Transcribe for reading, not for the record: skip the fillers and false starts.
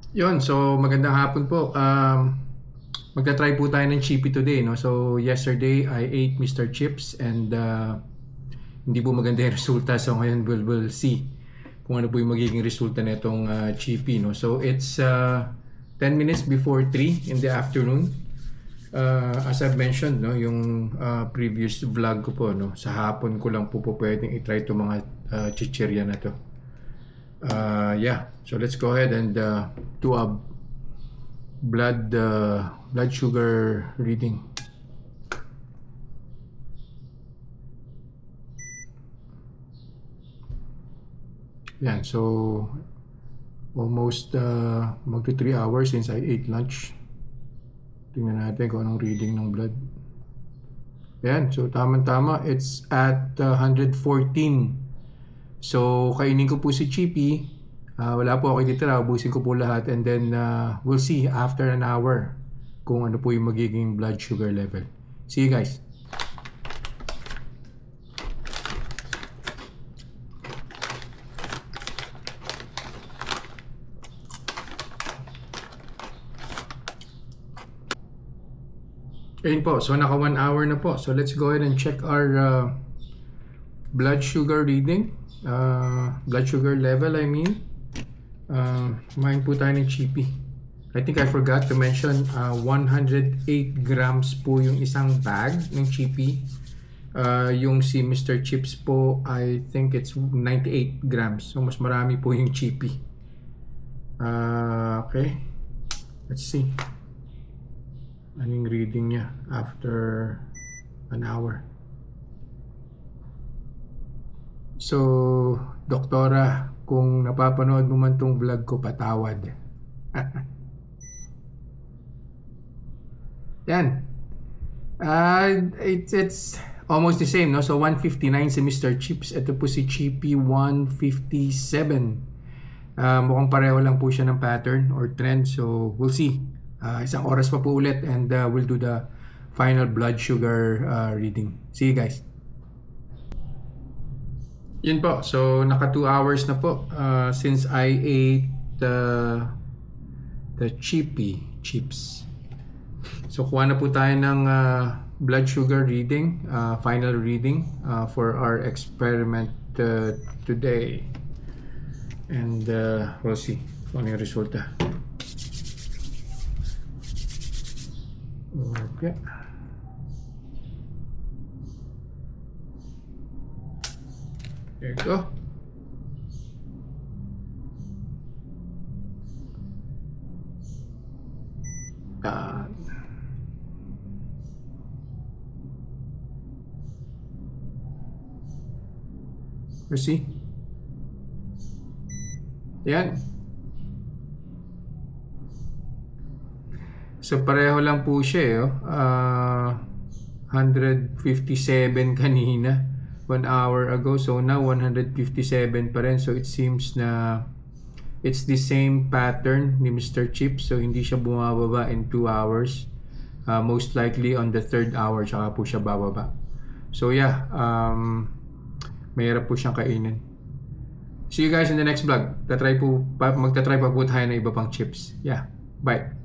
Yon, so magandang hapon po. Magta-try po tayo ng Chippy today, no? So yesterday I ate Mr. Chips and hindi po maganda yung resulta. So ngayon we'll see kung ano po yung magiging resulta nitong Chippy, no? So it's 10 minutes before 3 in the afternoon. As I've mentioned, no, yung previous vlog ko po, no, sa hapon ko lang po pwedeng i-try itong mga chichirya na to. Yeah, so let's go ahead and do a blood sugar reading. Yan, so almost magto 3 hours since I ate lunch. Tingnan natin kung anong reading ng blood. Yan, so tama-tama, it's at 114. So kainin ko po si Chippy. Wala po ako ititira, ubusin ko po lahat, and then we'll see after an hour kung ano po yung magiging blood sugar level. See you guys. Ayun po, so naka 1 hour na po. So let's go ahead and check our blood sugar reading. Blood sugar level, I mean. Kumain po tayo ng Chippy. I think I forgot to mention 108 grams po yung isang bag ng Chippy. Yung si Mr. Chips po, I think it's 98 grams. So mas marami po yung Chippy. Okay, let's see anong reading niya after an hour. So, doktora, kung napapanood mo man tong vlog ko, patawad. Yan. It's almost the same, no? So 159 si Mr. Chips. Ito po si Chippy 157. Mukhang pareho lang po siya ng pattern or trend. So we'll see. Isang oras pa po ulit, and we'll do the final blood sugar reading. See you guys. Yun po. So naka 2 hours na po since I ate the Chippy chips. So kuha na po tayo ng blood sugar reading, final reading for our experiment today. And we'll see kung ano yung resulta. Okay. There you go. See? Yan. So pareho lang po siya, 157 kanina 1 hour ago, so now 157 pa rin. So it seems na it's the same pattern ni Mr. Chip, so hindi siya bumababa in 2 hours. Most likely on the 3rd hour tsaka po siya bababa. So yeah, mahirap po siyang kainin. See you guys in the next vlog. Magta-try pa po tayo ng iba pang chips. Yeah, bye.